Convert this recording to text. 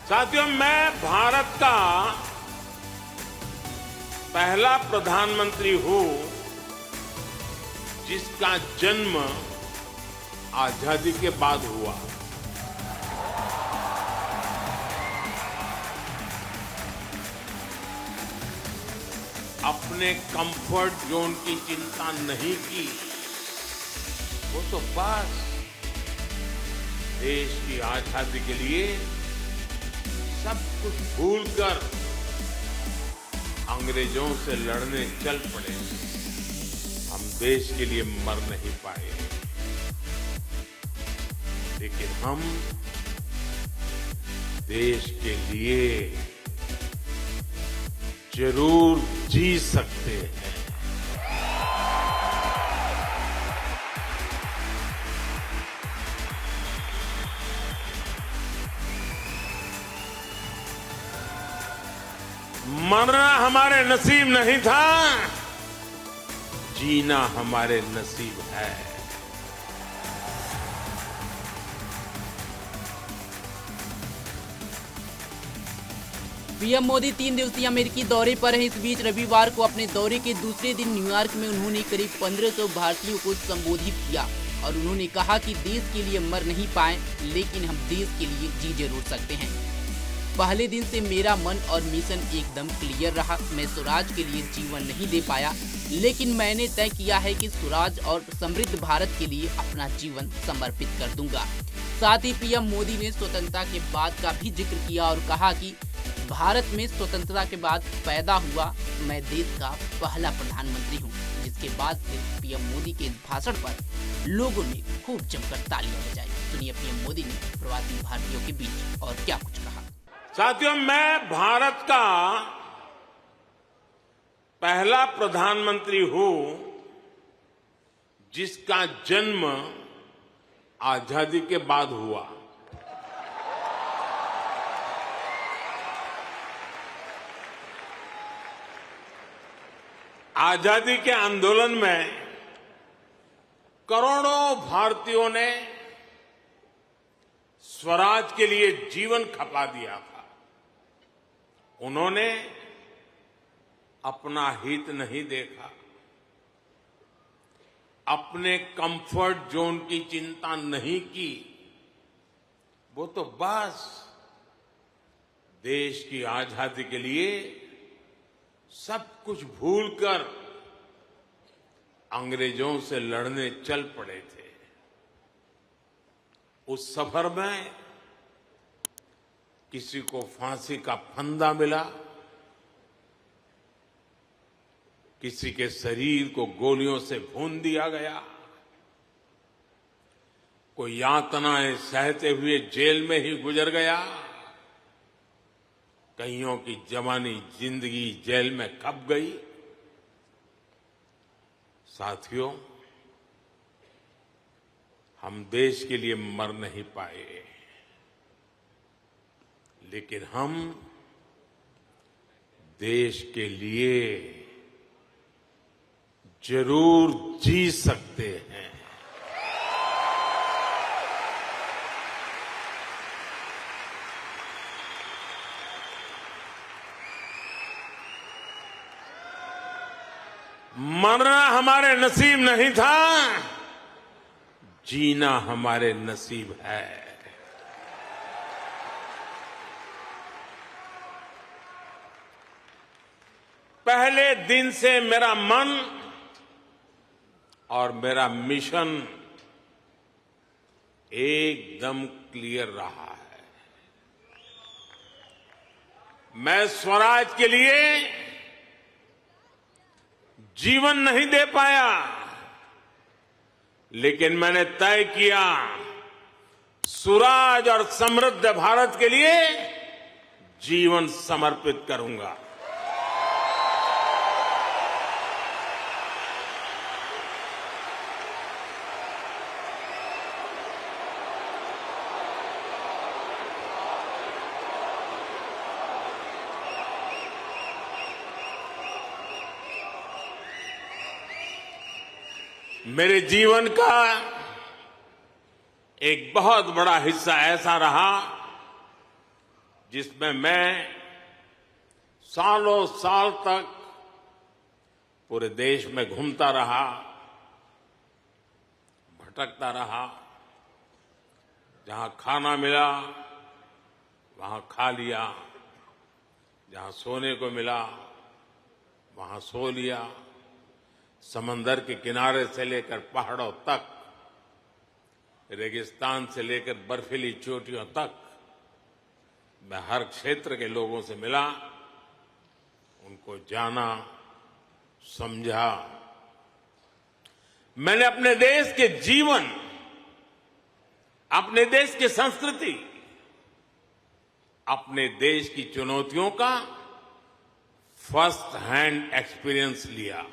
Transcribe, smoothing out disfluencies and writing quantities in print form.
साथियों, मैं भारत का पहला प्रधानमंत्री हूं जिसका जन्म आजादी के बाद हुआ। अपने कंफर्ट जोन की चिंता नहीं की, वो तो बस देश की आजादी के लिए सब कुछ भूलकर अंग्रेजों से लड़ने चल पड़े। हम देश के लिए मर नहीं पाए, लेकिन हम देश के लिए जरूर जी सकते हैं। मरना हमारे नसीब नहीं था, जीना हमारे नसीब है। पीएम मोदी 3 दिवसीय अमेरिकी दौरे पर हैं। इस बीच रविवार को अपने दौरे के दूसरे दिन न्यूयॉर्क में उन्होंने करीब 1500 भारतीयों को संबोधित किया और उन्होंने कहा कि देश के लिए मर नहीं पाए, लेकिन हम देश के लिए जी जरूर सकते हैं। पहले दिन से मेरा मन और मिशन एकदम क्लियर रहा। मैं स्वराज के लिए जीवन नहीं दे पाया, लेकिन मैंने तय किया है कि स्वराज और समृद्ध भारत के लिए अपना जीवन समर्पित कर दूंगा। साथ ही पीएम मोदी ने स्वतंत्रता के बाद का भी जिक्र किया और कहा कि भारत में स्वतंत्रता के बाद पैदा हुआ मैं देश का पहला प्रधानमंत्री हूं, जिसके बाद से पीएम मोदी के इस भाषण पर लोगों ने खूब जमकर तालियां बजाई। सुनिए पीएम मोदी ने प्रवासी भारतीयों के बीच और क्या कुछ कहा। साथियों, मैं भारत का पहला प्रधानमंत्री हूं जिसका जन्म आजादी के बाद हुआ। आजादी के आंदोलन में करोड़ों भारतीयों ने स्वराज के लिए जीवन खपा दिया था। उन्होंने अपना हित नहीं देखा, अपने कंफर्ट जोन की चिंता नहीं की, वो तो बस देश की आजादी के लिए सब कुछ भूलकर अंग्रेजों से लड़ने चल पड़े थे। उस सफर में किसी को फांसी का फंदा मिला, किसी के शरीर को गोलियों से भून दिया गया, कोई यातनाएं सहते हुए जेल में ही गुजर गया, कईयों की जवानी जिंदगी जेल में खप गई। साथियों, हम देश के लिए मर नहीं पाए, लेकिन हम देश के लिए जरूर जी सकते हैं। मरना हमारे नसीब नहीं था, जीना हमारे नसीब है। पहले दिन से मेरा मन और मेरा मिशन एकदम क्लियर रहा है। मैं स्वराज के लिए जीवन नहीं दे पाया, लेकिन मैंने तय किया सुराज और समृद्ध भारत के लिए जीवन समर्पित करूंगा। मेरे जीवन का एक बहुत बड़ा हिस्सा ऐसा रहा जिसमें मैं सालों साल तक पूरे देश में घूमता रहा, भटकता रहा। जहां खाना मिला वहां खा लिया, जहां सोने को मिला वहां सो लिया। समंदर के किनारे से लेकर पहाड़ों तक, रेगिस्तान से लेकर बर्फीली चोटियों तक मैं हर क्षेत्र के लोगों से मिला, उनको जाना, समझा। मैंने अपने देश के जीवन, अपने देश की संस्कृति, अपने देश की चुनौतियों का फर्स्ट हैंड एक्सपीरियंस लिया।